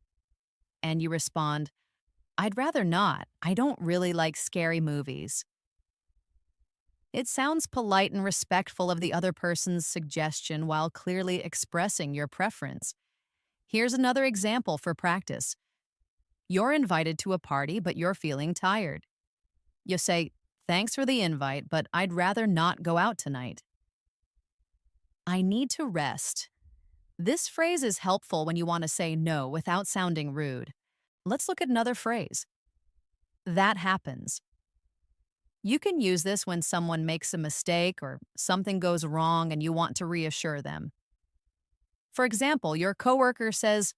And you respond, "I'd rather not. I don't really like scary movies." It sounds polite and respectful of the other person's suggestion while clearly expressing your preference. Here's another example for practice. You're invited to a party, but you're feeling tired. You say, "Thanks for the invite, but I'd rather not go out tonight." "I need to rest." This phrase is helpful when you want to say no without sounding rude. Let's look at another phrase. "That happens." You can use this when someone makes a mistake or something goes wrong and you want to reassure them. For example, your coworker says,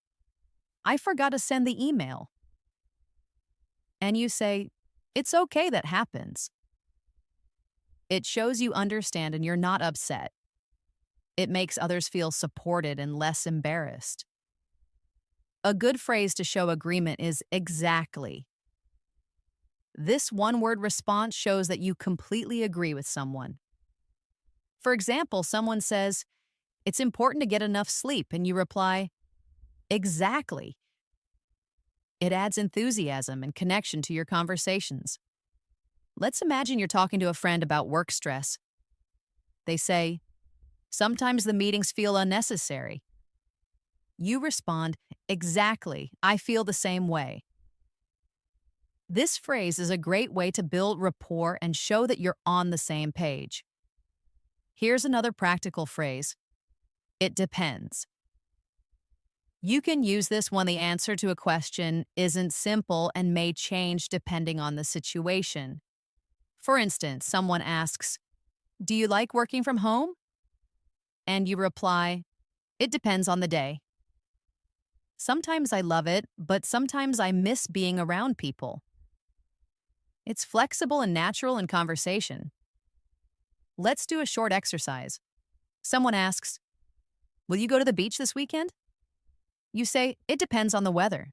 "I forgot to send the email." And you say, "It's okay, that happens." It shows you understand and you're not upset. It makes others feel supported and less embarrassed. A good phrase to show agreement is "exactly." This one-word response shows that you completely agree with someone. For example, someone says, "It's important to get enough sleep," and you reply, "Exactly." It adds enthusiasm and connection to your conversations. Let's imagine you're talking to a friend about work stress. They say, sometimes the meetings feel unnecessary. You respond, exactly, I feel the same way. This phrase is a great way to build rapport and show that you're on the same page. Here's another practical phrase. It depends. You can use this when the answer to a question isn't simple and may change depending on the situation. For instance, someone asks, do you like working from home? And you reply, it depends on the day. Sometimes I love it, but sometimes I miss being around people. It's flexible and natural in conversation. Let's do a short exercise. Someone asks, will you go to the beach this weekend? You say, it depends on the weather.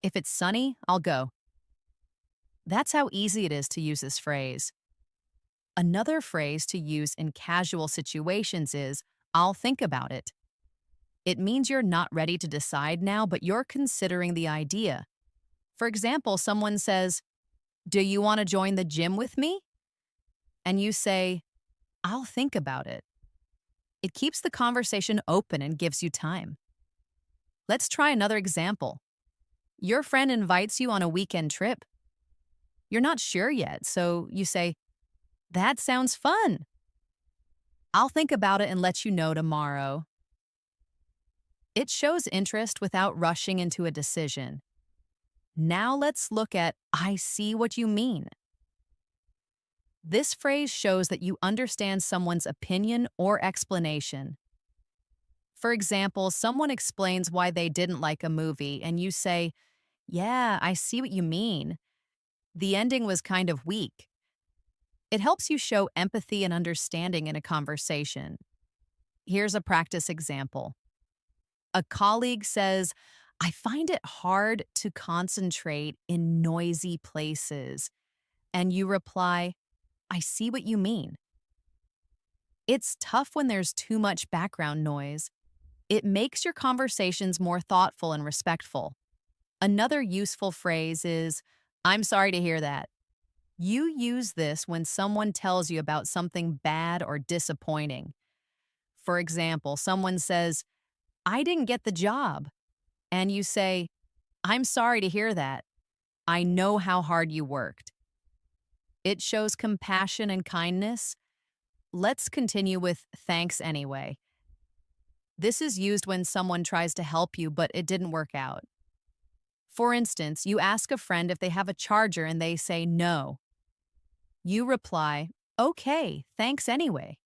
If it's sunny, I'll go. That's how easy it is to use this phrase. Another phrase to use in casual situations is, I'll think about it. It means you're not ready to decide now, but you're considering the idea. For example, someone says, do you want to join the gym with me? And you say, I'll think about it. It keeps the conversation open and gives you time. Let's try another example. Your friend invites you on a weekend trip. You're not sure yet, so you say, that sounds fun. I'll think about it and let you know tomorrow. It shows interest without rushing into a decision. Now let's look at I see what you mean. This phrase shows that you understand someone's opinion or explanation. For example, someone explains why they didn't like a movie, and you say, yeah, I see what you mean. The ending was kind of weak. It helps you show empathy and understanding in a conversation. Here's a practice example. A colleague says, I find it hard to concentrate in noisy places. And you reply, I see what you mean. It's tough when there's too much background noise. It makes your conversations more thoughtful and respectful. Another useful phrase is, I'm sorry to hear that. You use this when someone tells you about something bad or disappointing. For example, someone says, I didn't get the job. And you say, I'm sorry to hear that. I know how hard you worked. It shows compassion and kindness. Let's continue with thanks anyway. This is used when someone tries to help you, but it didn't work out. For instance, you ask a friend if they have a charger and they say no. You reply, okay, thanks anyway.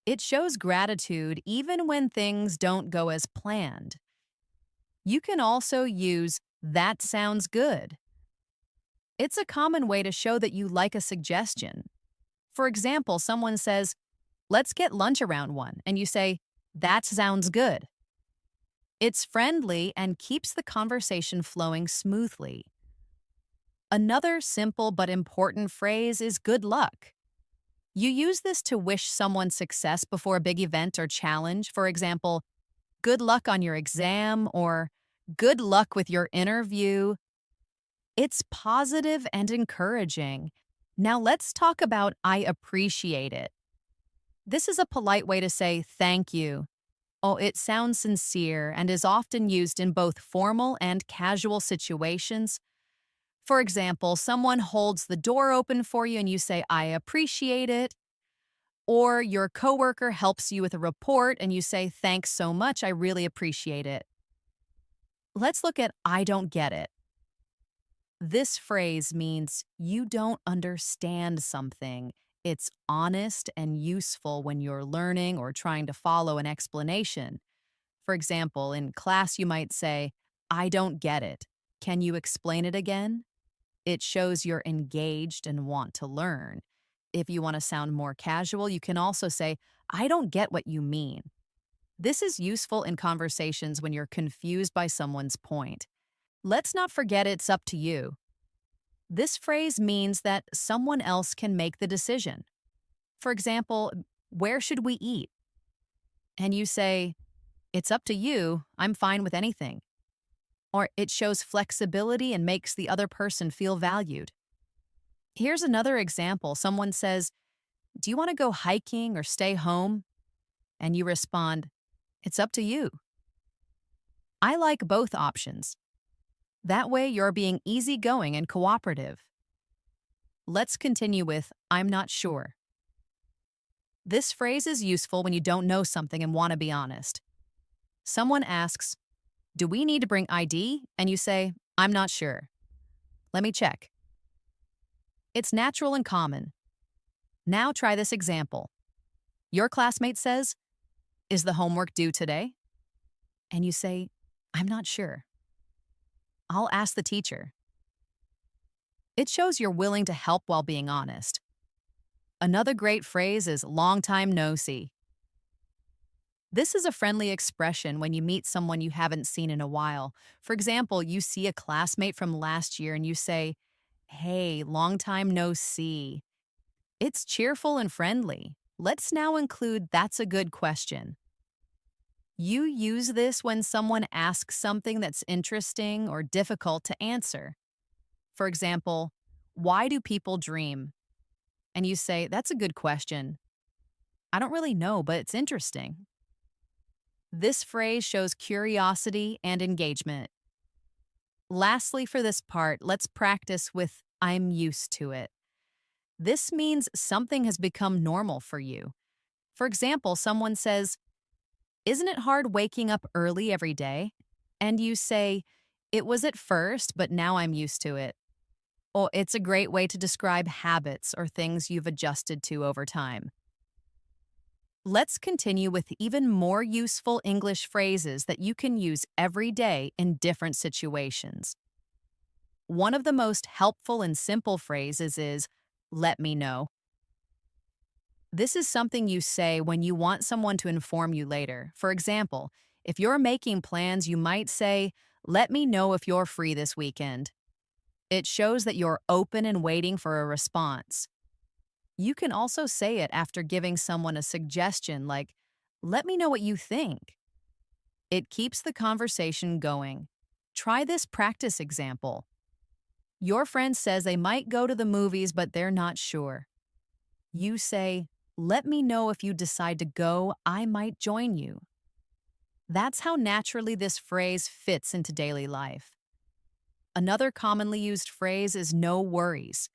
It shows gratitude even when things don't go as planned. You can also use that sounds good. It's a common way to show that you like a suggestion. For example, someone says, let's get lunch around 1, and you say, that sounds good. It's friendly and keeps the conversation flowing smoothly. Another simple but important phrase is good luck. You use this to wish someone success before a big event or challenge. For example, good luck on your exam or good luck with your interview. It's positive and encouraging. Now let's talk about I appreciate it. This is a polite way to say thank you. Oh, it sounds sincere and is often used in both formal and casual situations. For example, someone holds the door open for you and you say, I appreciate it. Or your coworker helps you with a report and you say, thanks so much, I really appreciate it. Let's look at I don't get it. This phrase means you don't understand something. It's honest and useful when you're learning or trying to follow an explanation. For example, in class you might say, I don't get it. Can you explain it again? It shows you're engaged and want to learn. If you want to sound more casual, you can also say, I don't get what you mean. This is useful in conversations when you're confused by someone's point. Let's not forget it's up to you. This phrase means that someone else can make the decision. For example, where should we eat? And you say, it's up to you, I'm fine with anything. Or it shows flexibility and makes the other person feel valued. Here's another example. Someone says, "Do you want to go hiking or stay home?" And you respond, "It's up to you." I like both options. That way, you're being easygoing and cooperative. Let's continue with, "I'm not sure." This phrase is useful when you don't know something and want to be honest. Someone asks, "Do we need to bring ID?" And you say, "I'm not sure. Let me check." It's natural and common. Now try this example. Your classmate says, "Is the homework due today?" And you say, "I'm not sure. I'll ask the teacher." It shows you're willing to help while being honest. Another great phrase is "long time no see." This is a friendly expression when you meet someone you haven't seen in a while. For example, you see a classmate from last year and you say, "Hey, long time no see." It's cheerful and friendly. Let's now include "that's a good question." You use this when someone asks something that's interesting or difficult to answer. For example, "Why do people dream?" And you say, "That's a good question. I don't really know, but it's interesting." This phrase shows curiosity and engagement. Lastly, for this part, let's practice with "I'm used to it." This means something has become normal for you. For example, someone says, "Isn't it hard waking up early every day?" And you say, "It was at first, but now I'm used to it." Well, it's a great way to describe habits or things you've adjusted to over time. Let's continue with even more useful English phrases that you can use every day in different situations. One of the most helpful and simple phrases is, "Let me know." This is something you say when you want someone to inform you later. For example, if you're making plans, you might say, "Let me know if you're free this weekend." It shows that you're open and waiting for a response. You can also say it after giving someone a suggestion like, "Let me know what you think." It keeps the conversation going. Try this practice example. Your friend says they might go to the movies, but they're not sure. You say, "Let me know if you decide to go, I might join you." That's how naturally this phrase fits into daily life. Another commonly used phrase is "no worries."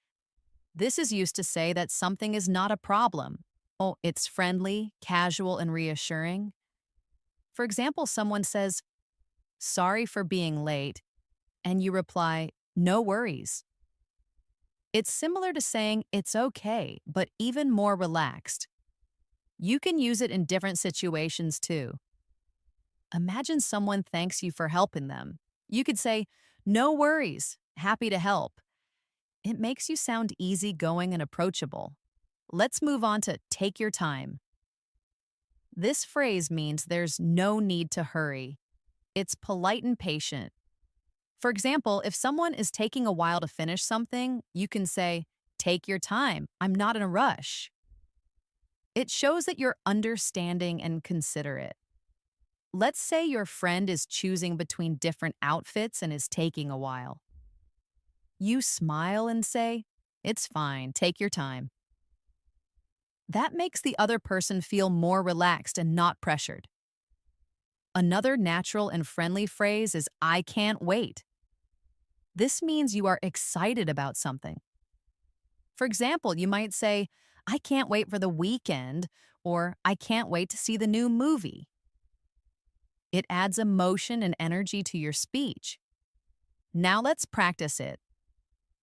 This is used to say that something is not a problem. Oh, it's friendly, casual, and reassuring. For example, someone says, "Sorry for being late," and you reply, "No worries." It's similar to saying "it's okay," but even more relaxed. You can use it in different situations too. Imagine someone thanks you for helping them. You could say, "No worries, happy to help." It makes you sound easygoing and approachable. Let's move on to "take your time." This phrase means there's no need to hurry. It's polite and patient. For example, if someone is taking a while to finish something, you can say, "Take your time, I'm not in a rush." It shows that you're understanding and considerate. Let's say your friend is choosing between different outfits and is taking a while. You smile and say, "It's fine, take your time." That makes the other person feel more relaxed and not pressured. Another natural and friendly phrase is "I can't wait." This means you are excited about something. For example, you might say, "I can't wait for the weekend," or "I can't wait to see the new movie." It adds emotion and energy to your speech. Now let's practice it.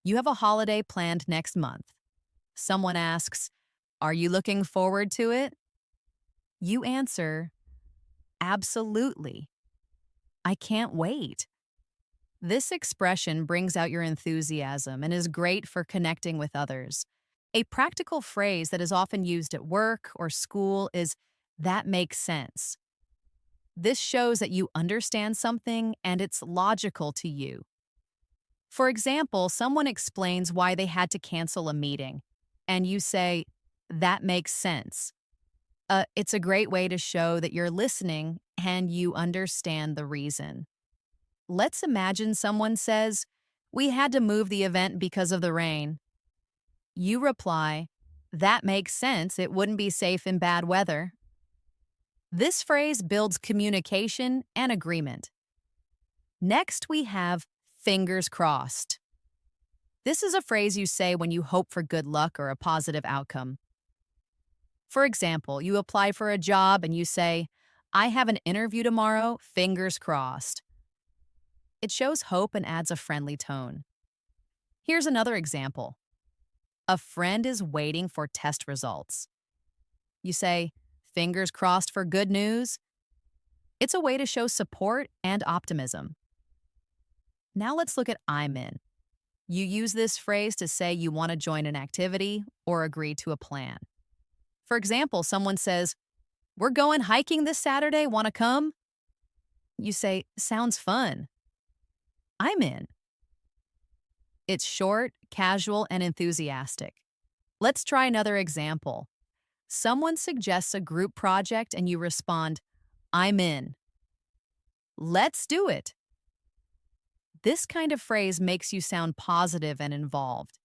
You have a holiday planned next month. Someone asks, "Are you looking forward to it?" You answer, "Absolutely. I can't wait." This expression brings out your enthusiasm and is great for connecting with others. A practical phrase that is often used at work or school is "that makes sense." This shows that you understand something and it's logical to you. For example, someone explains why they had to cancel a meeting, and you say, "That makes sense." It's a great way to show that you're listening and you understand the reason. Let's imagine someone says, "We had to move the event because of the rain." You reply, that makes sense. It wouldn't be safe in bad weather. This phrase builds communication and agreement. Next, we have fingers crossed. This is a phrase you say when you hope for good luck or a positive outcome. For example, you apply for a job and you say, I have an interview tomorrow, fingers crossed. It shows hope and adds a friendly tone. Here's another example. A friend is waiting for test results. You say, fingers crossed for good news. It's a way to show support and optimism. Now let's look at I'm in. You use this phrase to say you want to join an activity or agree to a plan. For example, someone says, we're going hiking this Saturday, want to come? You say, sounds fun. I'm in. It's short, casual, and enthusiastic. Let's try another example. Someone suggests a group project and you respond, I'm in. Let's do it. This kind of phrase makes you sound positive and involved.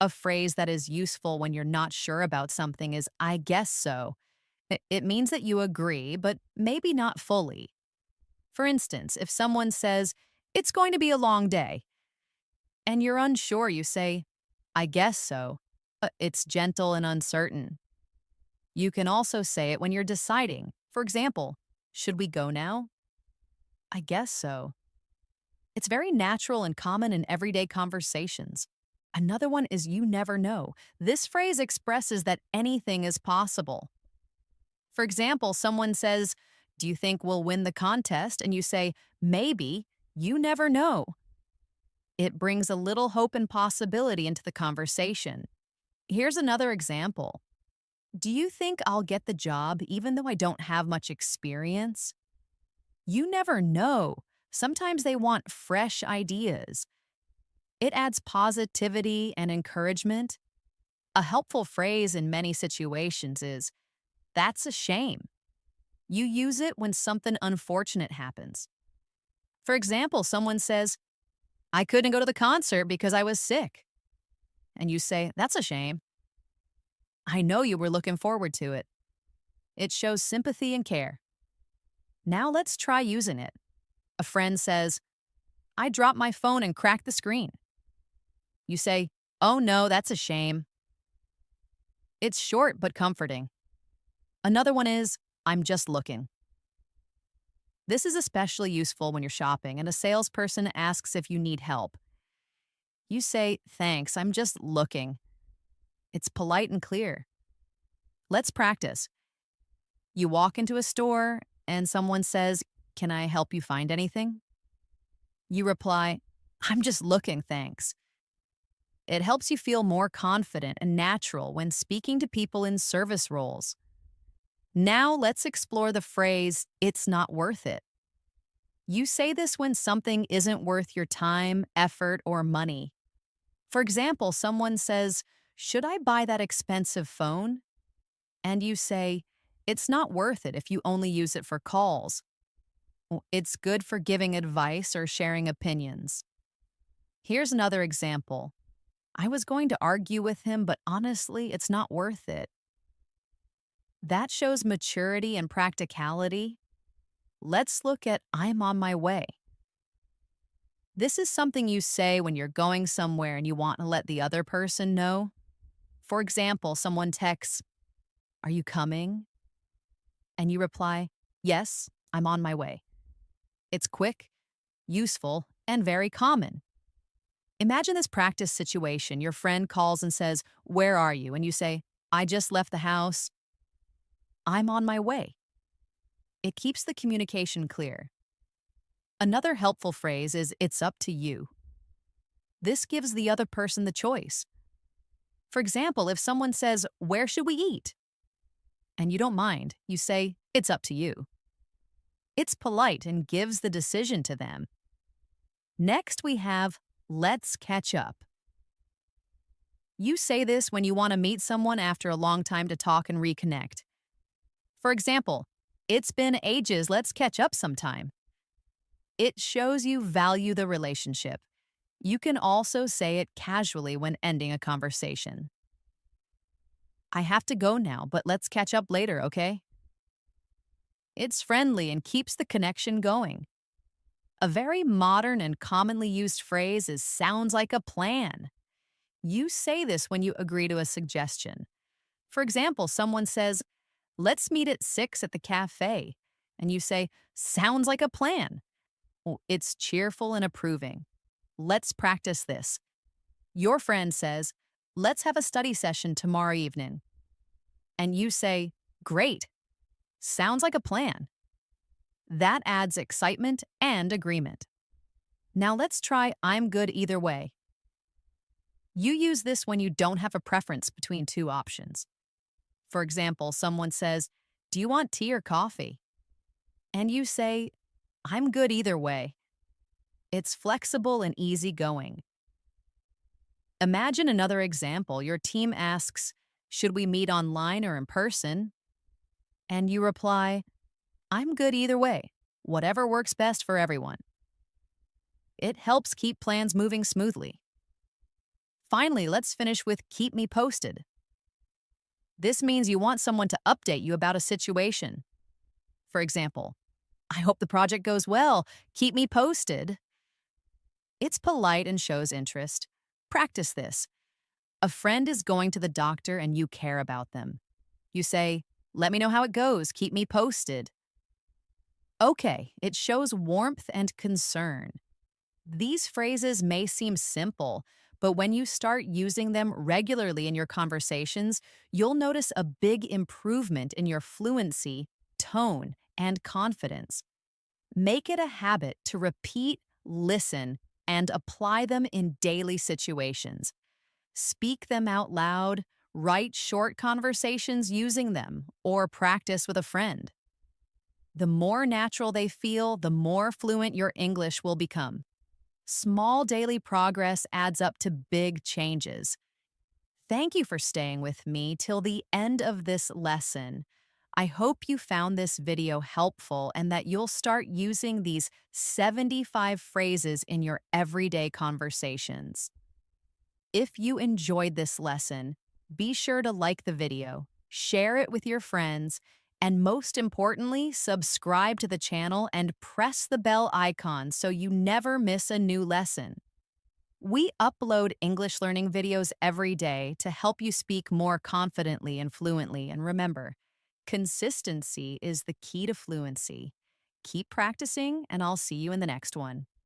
A phrase that is useful when you're not sure about something is, I guess so. It means that you agree, but maybe not fully. For instance, if someone says, it's going to be a long day, and you're unsure, you say, I guess so. It's gentle and uncertain. You can also say it when you're deciding. For example, should we go now? I guess so. It's very natural and common in everyday conversations. Another one is you never know. This phrase expresses that anything is possible. For example, someone says, do you think we'll win the contest? And you say, maybe, you never know. It brings a little hope and possibility into the conversation. Here's another example. Do you think I'll get the job even though I don't have much experience? You never know. Sometimes they want fresh ideas. It adds positivity and encouragement. A helpful phrase in many situations is, that's a shame. You use it when something unfortunate happens. For example, someone says, I couldn't go to the concert because I was sick. And you say, that's a shame. I know you were looking forward to it. It shows sympathy and care. Now let's try using it. A friend says, I dropped my phone and cracked the screen. You say, oh no, that's a shame. It's short but comforting. Another one is, I'm just looking. This is especially useful when you're shopping and a salesperson asks if you need help. You say, thanks, I'm just looking. It's polite and clear. Let's practice. You walk into a store and someone says, can I help you find anything? You reply, I'm just looking, thanks. It helps you feel more confident and natural when speaking to people in service roles. Now let's explore the phrase, it's not worth it. You say this when something isn't worth your time, effort, or money. For example, someone says, should I buy that expensive phone? And you say, it's not worth it if you only use it for calls. It's good for giving advice or sharing opinions. Here's another example. I was going to argue with him, but honestly, it's not worth it. That shows maturity and practicality. Let's look at I'm on my way. This is something you say when you're going somewhere and you want to let the other person know. For example, someone texts, are you coming? And you reply, yes, I'm on my way. It's quick, useful, and very common. Imagine this practice situation. Your friend calls and says, where are you? And you say, I just left the house. I'm on my way. It keeps the communication clear. Another helpful phrase is, it's up to you. This gives the other person the choice. For example, if someone says, where should we eat? And you don't mind, you say, it's up to you. It's polite and gives the decision to them. Next, we have, let's catch up. You say this when you want to meet someone after a long time to talk and reconnect. For example, it's been ages, let's catch up sometime. It shows you value the relationship. You can also say it casually when ending a conversation. I have to go now, but let's catch up later, okay? It's friendly and keeps the connection going. A very modern and commonly used phrase is sounds like a plan. You say this when you agree to a suggestion. For example, someone says, let's meet at 6 at the cafe. And you say, sounds like a plan. It's cheerful and approving. Let's practice this. Your friend says, let's have a study session tomorrow evening. And you say, great. Sounds like a plan. That adds excitement and agreement. Now let's try I'm good either way. You use this when you don't have a preference between two options. For example, someone says, do you want tea or coffee? And you say, I'm good either way. It's flexible and easygoing. Imagine another example. Your team asks, should we meet online or in person? And you reply, I'm good either way, whatever works best for everyone. It helps keep plans moving smoothly. Finally, let's finish with keep me posted. This means you want someone to update you about a situation. For example, I hope the project goes well. Keep me posted. It's polite and shows interest. Practice this. A friend is going to the doctor and you care about them. You say, let me know how it goes. Keep me posted. Okay, it shows warmth and concern. These phrases may seem simple, but when you start using them regularly in your conversations, you'll notice a big improvement in your fluency, tone, and confidence. Make it a habit to repeat, listen, and apply them in daily situations. Speak them out loud, write short conversations using them, or practice with a friend. The more natural they feel, the more fluent your English will become. Small daily progress adds up to big changes. Thank you for staying with me till the end of this lesson. I hope you found this video helpful and that you'll start using these 75 phrases in your everyday conversations. If you enjoyed this lesson, be sure to like the video, share it with your friends, and most importantly, subscribe to the channel and press the bell icon so you never miss a new lesson. We upload English learning videos every day to help you speak more confidently and fluently. And remember, consistency is the key to fluency. Keep practicing, and I'll see you in the next one.